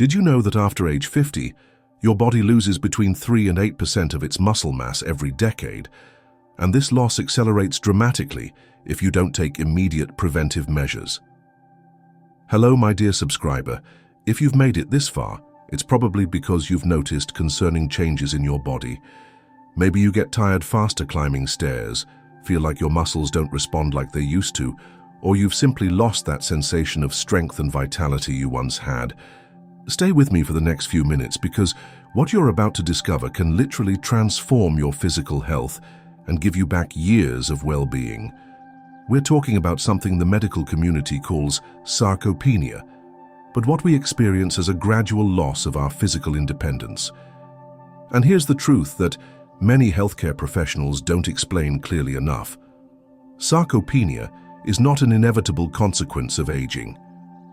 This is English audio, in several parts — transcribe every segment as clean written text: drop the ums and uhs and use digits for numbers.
Did you know that after age 50, your body loses between 3 and 8% of its muscle mass every decade? And this loss accelerates dramatically if you don't take immediate preventive measures. Hello, my dear subscriber. If you've made it this far, it's probably because you've noticed concerning changes in your body. Maybe you get tired faster climbing stairs, feel like your muscles don't respond like they used to, or you've simply lost that sensation of strength and vitality you once had. Stay with me for the next few minutes because what you're about to discover can literally transform your physical health and give you back years of well-being. We're talking about something the medical community calls sarcopenia, but what we experience as a gradual loss of our physical independence. And here's the truth that many healthcare professionals don't explain clearly enough. Sarcopenia is not an inevitable consequence of aging.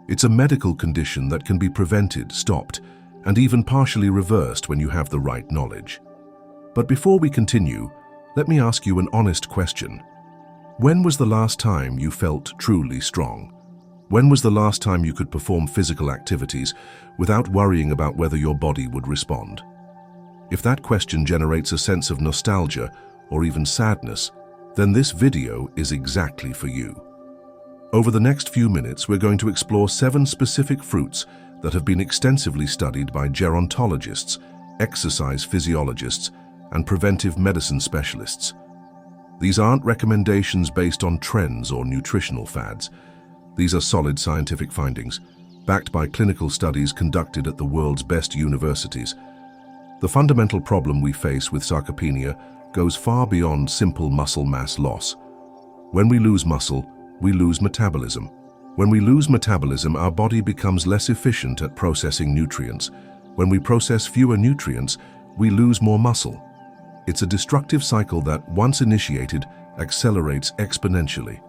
It's a medical condition that can be prevented, stopped, and even partially reversed when you have the right knowledge. But before we continue, let me ask you an honest question. When was the last time you felt truly strong? When was the last time you could perform physical activities without worrying about whether your body would respond? If that question generates a sense of nostalgia or even sadness, then this video is exactly for you. Over the next few minutes, we're going to explore 7 specific fruits that have been extensively studied by gerontologists, exercise physiologists, and preventive medicine specialists. These aren't recommendations based on trends or nutritional fads. These are solid scientific findings, backed by clinical studies conducted at the world's best universities. The fundamental problem we face with sarcopenia goes far beyond simple muscle mass loss. When we lose muscle, we lose metabolism. When we lose metabolism, our body becomes less efficient at processing nutrients. When we process fewer nutrients, we lose more muscle. It's a destructive cycle that, once initiated, accelerates exponentially.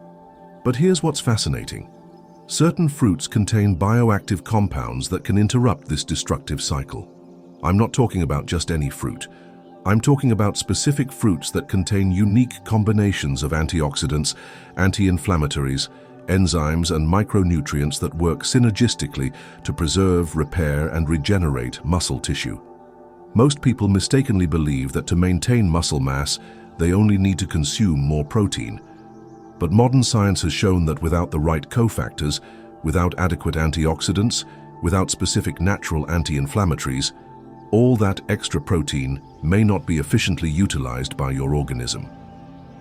But here's what's fascinating. Certain fruits contain bioactive compounds that can interrupt this destructive cycle. I'm not talking about just any fruit. I'm talking about specific fruits that contain unique combinations of antioxidants, anti-inflammatories, enzymes, and micronutrients that work synergistically to preserve, repair, and regenerate muscle tissue. Most people mistakenly believe that to maintain muscle mass, they only need to consume more protein. But modern science has shown that without the right cofactors, without adequate antioxidants, without specific natural anti-inflammatories, all that extra protein may not be efficiently utilized by your organism.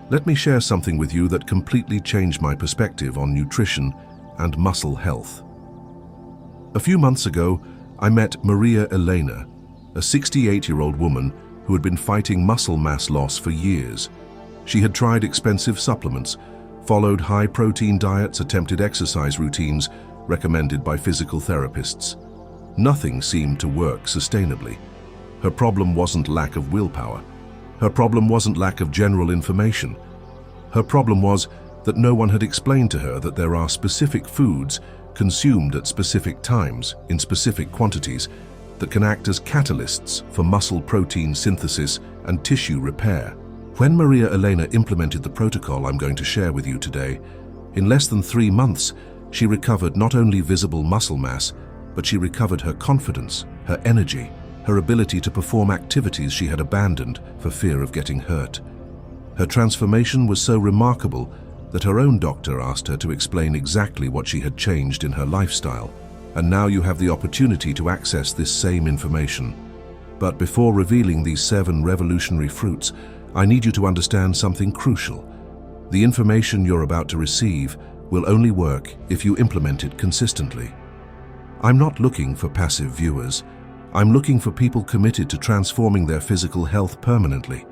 Let me share something with you that completely changed my perspective on nutrition and muscle health. A few months ago, I met Maria Elena, a 68-year-old woman who had been fighting muscle mass loss for years. She had tried expensive supplements, followed high-protein diets, attempted exercise routines recommended by physical therapists. Nothing seemed to work sustainably. Her problem wasn't lack of willpower. Her problem wasn't lack of general information. Her problem was that no one had explained to her that there are specific foods consumed at specific times in specific quantities that can act as catalysts for muscle protein synthesis and tissue repair. When Maria Elena implemented the protocol I'm going to share with you today, in less than 3 months, she recovered not only visible muscle mass, but she recovered her confidence, her energy, her ability to perform activities she had abandoned for fear of getting hurt. Her transformation was so remarkable that her own doctor asked her to explain exactly what she had changed in her lifestyle. And now you have the opportunity to access this same information. But before revealing these 7 revolutionary fruits, I need you to understand something crucial. The information you're about to receive will only work if you implement it consistently. I'm not looking for passive viewers. I'm looking for people committed to transforming their physical health permanently.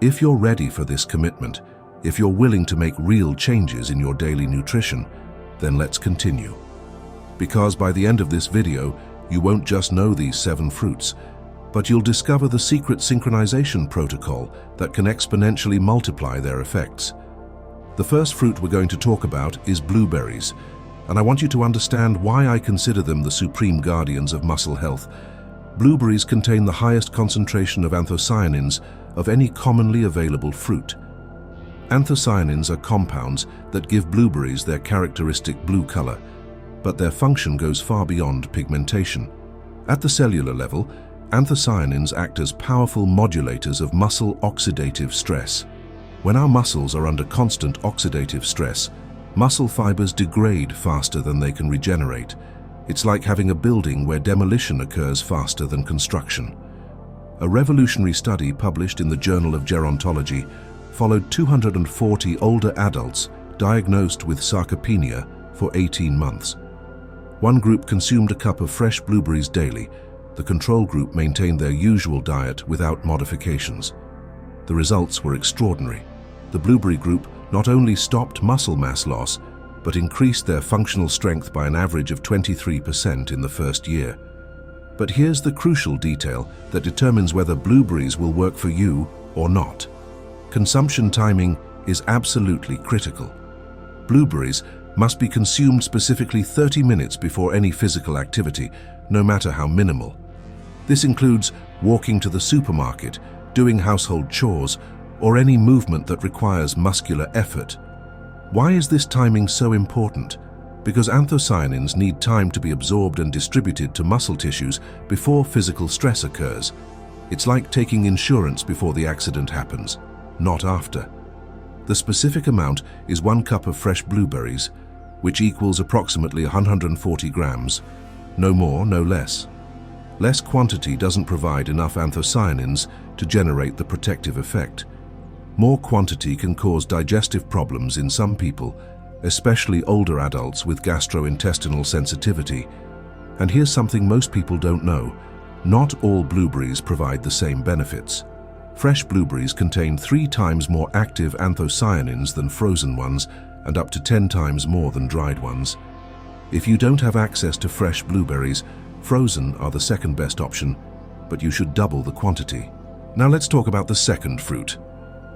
If you're ready for this commitment, if you're willing to make real changes in your daily nutrition, then let's continue. Because by the end of this video, you won't just know these 7 fruits, but you'll discover the secret synchronization protocol that can exponentially multiply their effects. The first fruit we're going to talk about is blueberries, and I want you to understand why I consider them the supreme guardians of muscle health. Blueberries contain the highest concentration of anthocyanins of any commonly available fruit. Anthocyanins are compounds that give blueberries their characteristic blue color, but their function goes far beyond pigmentation. At the cellular level, anthocyanins act as powerful modulators of muscle oxidative stress. When our muscles are under constant oxidative stress, muscle fibers degrade faster than they can regenerate. It's like having a building where demolition occurs faster than construction. A revolutionary study published in the Journal of Gerontology followed 240 older adults diagnosed with sarcopenia for 18 months. One group consumed a cup of fresh blueberries daily. The control group maintained their usual diet without modifications. The results were extraordinary. The blueberry group not only stopped muscle mass loss, but increased their functional strength by an average of 23% in the first year. But here's the crucial detail that determines whether blueberries will work for you or not. Consumption timing is absolutely critical. Blueberries must be consumed specifically 30 minutes before any physical activity, no matter how minimal. This includes walking to the supermarket, doing household chores, or any movement that requires muscular effort. Why is this timing so important? Because anthocyanins need time to be absorbed and distributed to muscle tissues before physical stress occurs. It's like taking insurance before the accident happens, not after. The specific amount is 1 cup of fresh blueberries, which equals approximately 140 grams. No more, no less. Less quantity doesn't provide enough anthocyanins to generate the protective effect. More quantity can cause digestive problems in some people, especially older adults with gastrointestinal sensitivity. And here's something most people don't know. Not all blueberries provide the same benefits. Fresh blueberries contain 3 times more active anthocyanins than frozen ones and up to 10 times more than dried ones. If you don't have access to fresh blueberries, frozen are the second best option, but you should double the quantity. Now let's talk about the second fruit,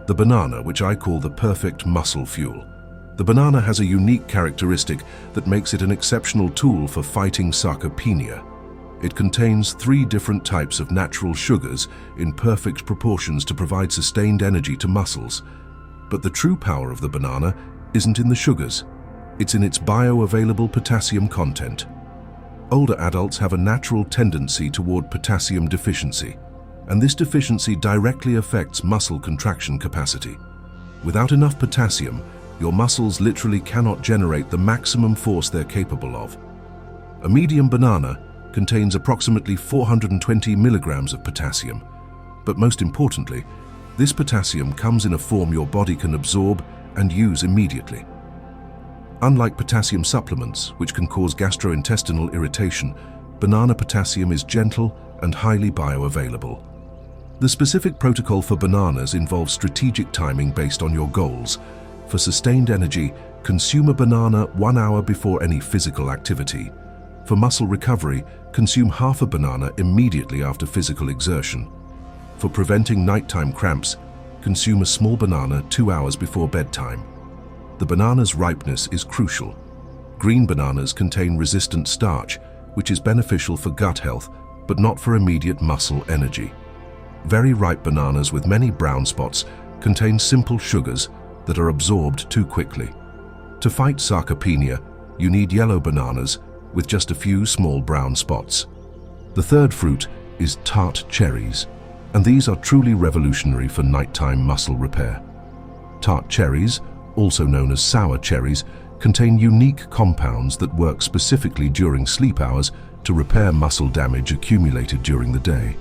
the banana, which I call the perfect muscle fuel. The banana has a unique characteristic that makes it an exceptional tool for fighting sarcopenia. It contains 3 different types of natural sugars in perfect proportions to provide sustained energy to muscles. But the true power of the banana isn't in the sugars. It's in its bioavailable potassium content. Older adults have a natural tendency toward potassium deficiency, and this deficiency directly affects muscle contraction capacity. Without enough potassium, your muscles literally cannot generate the maximum force they're capable of. A medium banana contains approximately 420 milligrams of potassium, but most importantly, this potassium comes in a form your body can absorb and use immediately. Unlike potassium supplements, which can cause gastrointestinal irritation, banana potassium is gentle and highly bioavailable. The specific protocol for bananas involves strategic timing based on your goals. For sustained energy, consume a banana 1 hour before any physical activity. For muscle recovery, consume half a banana immediately after physical exertion. For preventing nighttime cramps, consume a small banana 2 hours before bedtime. The banana's ripeness is crucial. Green bananas contain resistant starch, which is beneficial for gut health, but not for immediate muscle energy. Very ripe bananas with many brown spots contain simple sugars that are absorbed too quickly. To fight sarcopenia, you need yellow bananas with just a few small brown spots. The third fruit is tart cherries, and these are truly revolutionary for nighttime muscle repair. Tart cherries, also known as sour cherries, contain unique compounds that work specifically during sleep hours to repair muscle damage accumulated during the day.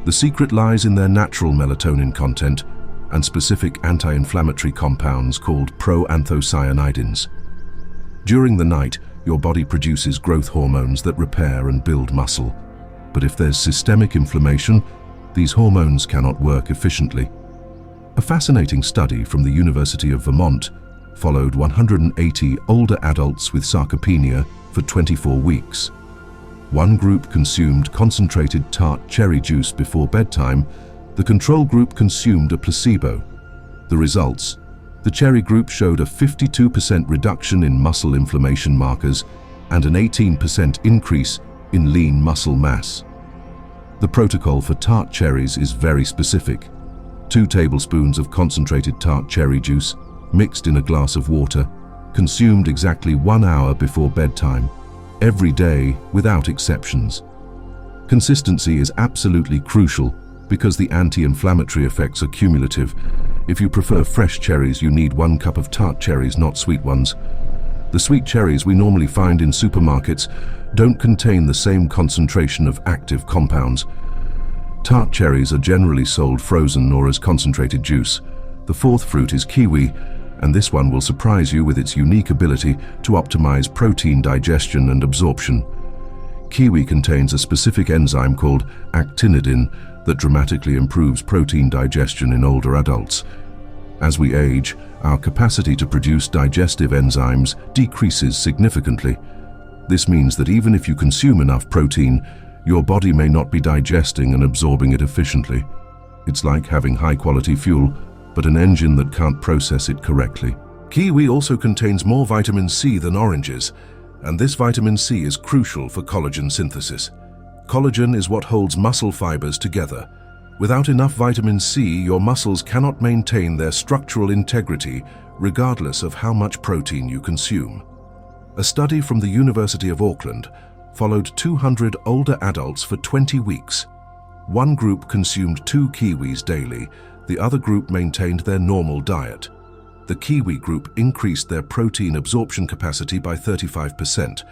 The secret lies in their natural melatonin content and specific anti-inflammatory compounds called proanthocyanidins. During the night, your body produces growth hormones that repair and build muscle. But if there's systemic inflammation, these hormones cannot work efficiently. A fascinating study from the University of Vermont followed 180 older adults with sarcopenia for 24 weeks. One group consumed concentrated tart cherry juice before bedtime. The control group consumed a placebo. The results: the cherry group showed a 52% reduction in muscle inflammation markers and an 18% increase in lean muscle mass. The protocol for tart cherries is very specific. 2 tablespoons of concentrated tart cherry juice, mixed in a glass of water, consumed exactly 1 hour before bedtime, every day without exceptions. Consistency is absolutely crucial because the anti-inflammatory effects are cumulative. If you prefer fresh cherries, you need 1 cup of tart cherries, not sweet ones. The sweet cherries we normally find in supermarkets don't contain the same concentration of active compounds. Tart cherries are generally sold frozen or as concentrated juice. The 4th fruit is kiwi, and this one will surprise you with its unique ability to optimize protein digestion and absorption. Kiwi contains a specific enzyme called actinidin that dramatically improves protein digestion in older adults. As we age, our capacity to produce digestive enzymes decreases significantly. This means that even if you consume enough protein, your body may not be digesting and absorbing it efficiently. It's like having high-quality fuel, but an engine that can't process it correctly. Kiwi also contains more vitamin C than oranges, and this vitamin C is crucial for collagen synthesis. Collagen is what holds muscle fibers together. Without enough vitamin C, your muscles cannot maintain their structural integrity regardless of how much protein you consume. A study from the University of Auckland followed 200 older adults for 20 weeks. One group consumed 2 kiwis daily, the other group maintained their normal diet. The kiwi group increased their protein absorption capacity by 35%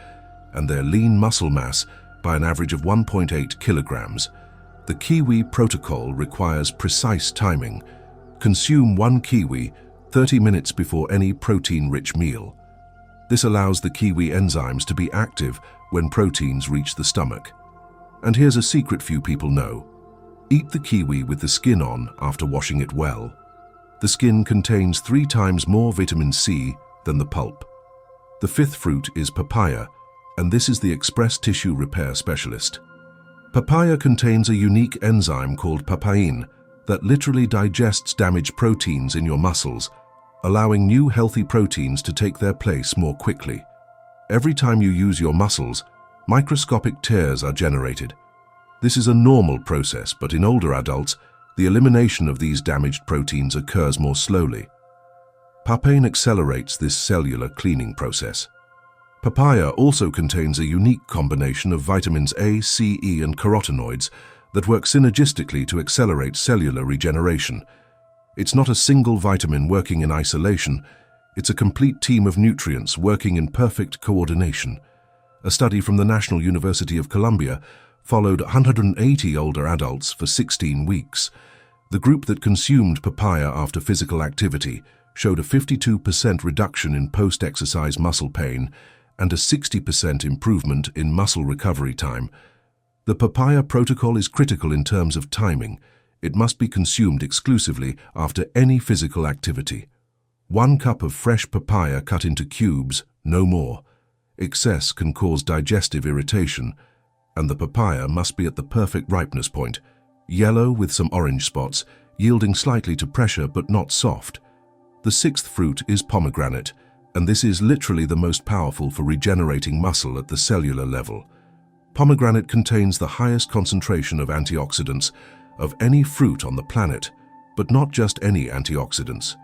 and their lean muscle mass by an average of 1.8 kilograms. The kiwi protocol requires precise timing. Consume 1 kiwi 30 minutes before any protein-rich meal. This allows the kiwi enzymes to be active when proteins reach the stomach. And here's a secret few people know. Eat the kiwi with the skin on after washing it well. The skin contains 3 times more vitamin C than the pulp. The 5th fruit is papaya, and this is the express tissue repair specialist. Papaya contains a unique enzyme called papain that literally digests damaged proteins in your muscles, allowing new healthy proteins to take their place more quickly. Every time you use your muscles, microscopic tears are generated. This is a normal process, but in older adults, the elimination of these damaged proteins occurs more slowly. Papain accelerates this cellular cleaning process. Papaya also contains a unique combination of vitamins A, C, E, and carotenoids that work synergistically to accelerate cellular regeneration. It's not a single vitamin working in isolation, it's a complete team of nutrients working in perfect coordination. A study from the National University of Columbia followed 180 older adults for 16 weeks. The group that consumed papaya after physical activity showed a 52% reduction in post-exercise muscle pain and a 60% improvement in muscle recovery time. The papaya protocol is critical in terms of timing. It must be consumed exclusively after any physical activity. 1 cup of fresh papaya cut into cubes, no more. Excess can cause digestive irritation, and the papaya must be at the perfect ripeness point, yellow with some orange spots, yielding slightly to pressure but not soft. The 6th fruit is pomegranate, and this is literally the most powerful for regenerating muscle at the cellular level. Pomegranate contains the highest concentration of antioxidants of any fruit on the planet, but not just any antioxidants.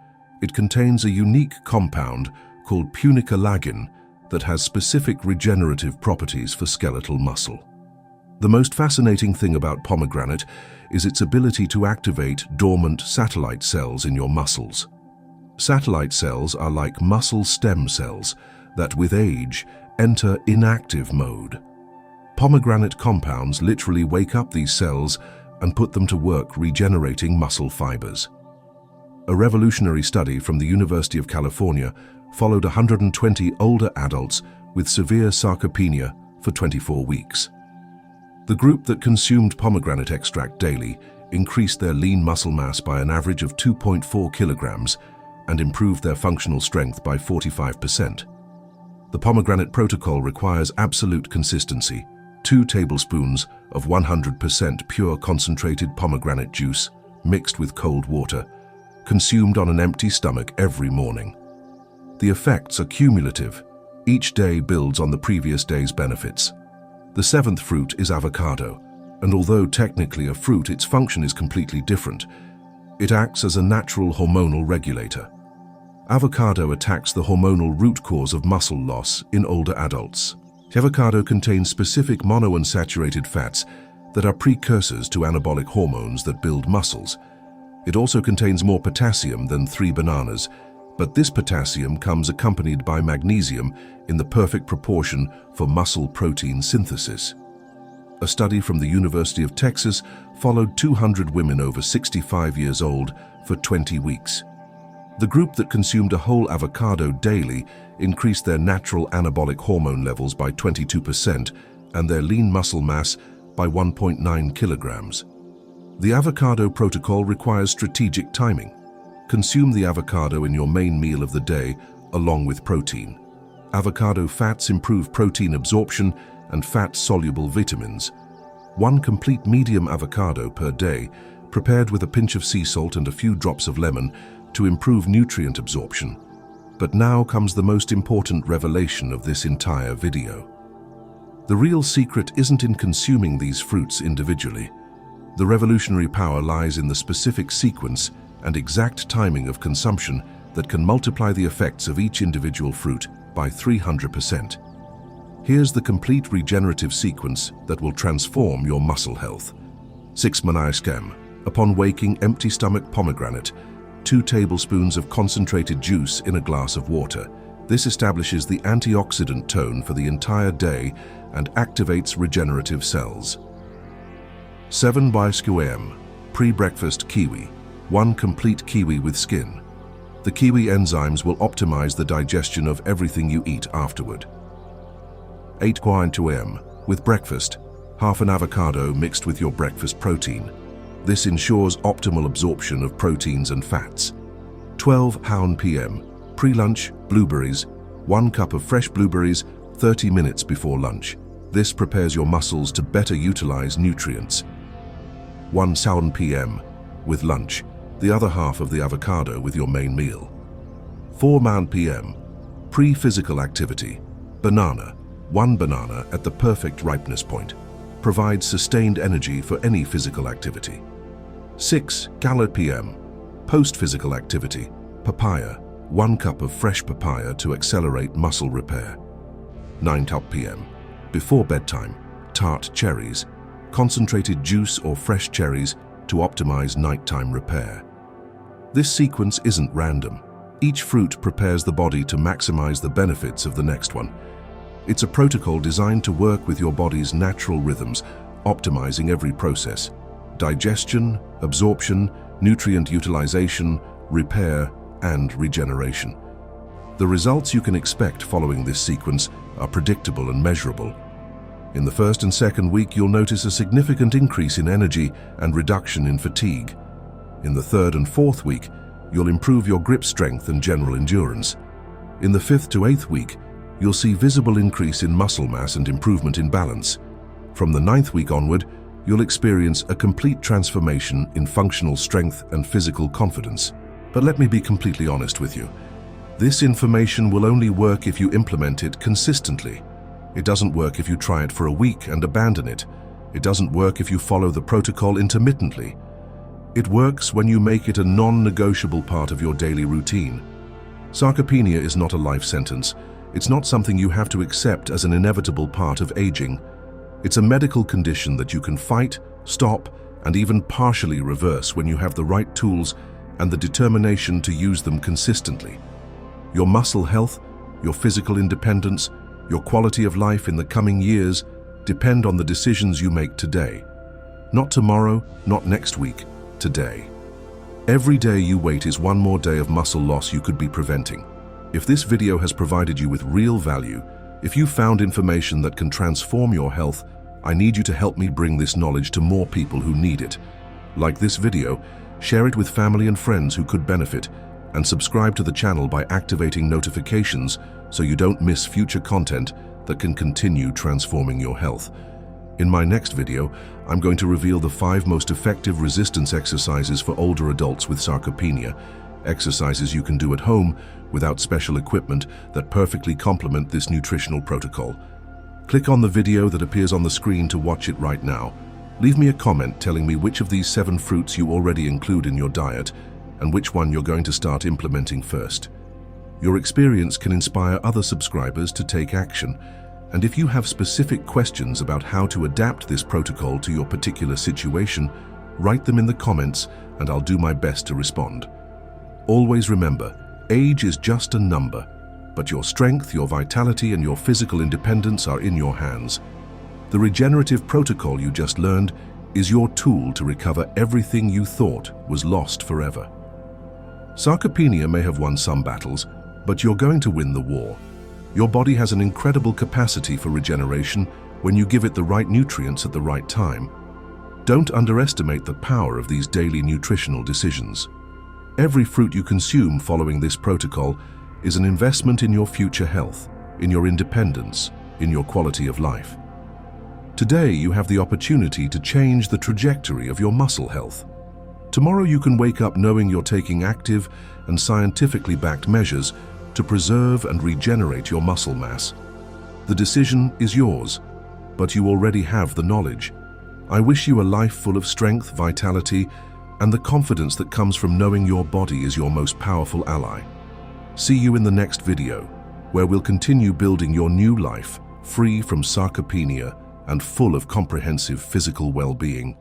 It contains a unique compound called punicalagin that has specific regenerative properties for skeletal muscle. The most fascinating thing about pomegranate is its ability to activate dormant satellite cells in your muscles. Satellite cells are like muscle stem cells that, with age, enter inactive mode. Pomegranate compounds literally wake up these cells and put them to work regenerating muscle fibers. A revolutionary study from the University of California followed 120 older adults with severe sarcopenia for 24 weeks. The group that consumed pomegranate extract daily increased their lean muscle mass by an average of 2.4 kilograms and improved their functional strength by 45%. The pomegranate protocol requires absolute consistency: 2 tablespoons of 100% pure concentrated pomegranate juice mixed with cold water, consumed on an empty stomach every morning. The effects are cumulative. Each day builds on the previous day's benefits. The 7th fruit is avocado, and although technically a fruit, its function is completely different. It acts as a natural hormonal regulator. Avocado attacks the hormonal root cause of muscle loss in older adults. Avocado contains specific monounsaturated fats that are precursors to anabolic hormones that build muscles. It also contains more potassium than 3 bananas, but this potassium comes accompanied by magnesium in the perfect proportion for muscle protein synthesis. A study from the University of Texas followed 200 women over 65 years old for 20 weeks. The group that consumed a whole avocado daily increased their natural anabolic hormone levels by 22% and their lean muscle mass by 1.9 kilograms. The avocado protocol requires strategic timing. Consume the avocado in your main meal of the day along with protein. Avocado fats improve protein absorption and fat-soluble vitamins. 1 complete medium avocado per day, prepared with a pinch of sea salt and a few drops of lemon to improve nutrient absorption. But now comes the most important revelation of this entire video. The real secret isn't in consuming these fruits individually. The revolutionary power lies in the specific sequence and exact timing of consumption that can multiply the effects of each individual fruit by 300%. Here's the complete regenerative sequence that will transform your muscle health. 6 Manaiscam. Upon waking, empty stomach pomegranate. 2 tablespoons of concentrated juice in a glass of water. This establishes the antioxidant tone for the entire day and activates regenerative cells. 7 Baisquam. Pre-breakfast kiwi. 1 complete kiwi with skin. The kiwi enzymes will optimize the digestion of everything you eat afterward. 8 Quintuam. With breakfast, half an avocado mixed with your breakfast protein. This ensures optimal absorption of proteins and fats. 12 Haun PM. Pre-lunch, blueberries. 1 cup of fresh blueberries 30 minutes before lunch. This prepares your muscles to better utilize nutrients. 1 Saun PM. With lunch, the other half of the avocado with your main meal. 4 Man PM. Pre-physical activity. Banana. 1 banana at the perfect ripeness point. Provides sustained energy for any physical activity. 6 Galat PM. Post-physical activity. Papaya. 1 cup of fresh papaya to accelerate muscle repair. 9 Top PM. Before bedtime. Tart cherries. Concentrated juice or fresh cherries to optimize nighttime repair. This sequence isn't random. Each fruit prepares the body to maximize the benefits of the next one. It's a protocol designed to work with your body's natural rhythms, optimizing every process: digestion, absorption, nutrient utilization, repair, and regeneration. The results you can expect following this sequence are predictable and measurable. In the first and second week, you'll notice a significant increase in energy and reduction in fatigue. In the third and fourth week, you'll improve your grip strength and general endurance. In the 5th to 8th week, you'll see visible increase in muscle mass and improvement in balance. From the 9th week onward, you'll experience a complete transformation in functional strength and physical confidence. But let me be completely honest with you. This information will only work if you implement it consistently. It doesn't work if you try it for a week and abandon it. It doesn't work if you follow the protocol intermittently. It works when you make it a non-negotiable part of your daily routine. Sarcopenia is not a life sentence. It's not something you have to accept as an inevitable part of aging. It's a medical condition that you can fight, stop, and even partially reverse when you have the right tools and the determination to use them consistently. Your muscle health, your physical independence, your quality of life in the coming years depend on the decisions you make today. Not tomorrow, not next week, today. Every day you wait is one more day of muscle loss you could be preventing. If this video has provided you with real value, if you found information that can transform your health, I need you to help me bring this knowledge to more people who need it. Like this video, share it with family and friends who could benefit, and subscribe to the channel by activating notifications so you don't miss future content that can continue transforming your health. In my next video, I'm going to reveal the 5 most effective resistance exercises for older adults with sarcopenia, exercises you can do at home without special equipment that perfectly complement this nutritional protocol. Click on the video that appears on the screen to watch it right now. Leave me a comment telling me which of these 7 fruits you already include in your diet and which one you're going to start implementing first. Your experience can inspire other subscribers to take action, And if you have specific questions about how to adapt this protocol to your particular situation, write them in the comments and I'll do my best to respond. Always remember, age is just a number, but your strength, your vitality, and your physical independence are in your hands. The regenerative protocol you just learned is your tool to recover everything you thought was lost forever. Sarcopenia may have won some battles, but you're going to win the war. Your body has an incredible capacity for regeneration when you give it the right nutrients at the right time. Don't underestimate the power of these daily nutritional decisions. Every fruit you consume following this protocol is an investment in your future health, in your independence, in your quality of life. Today, you have the opportunity to change the trajectory of your muscle health. Tomorrow, you can wake up knowing you're taking active and scientifically backed measures to preserve and regenerate your muscle mass. The decision is yours, but you already have the knowledge. I wish you a life full of strength, vitality, and the confidence that comes from knowing your body is your most powerful ally. See you in the next video, where we'll continue building your new life, free from sarcopenia and full of comprehensive physical well-being.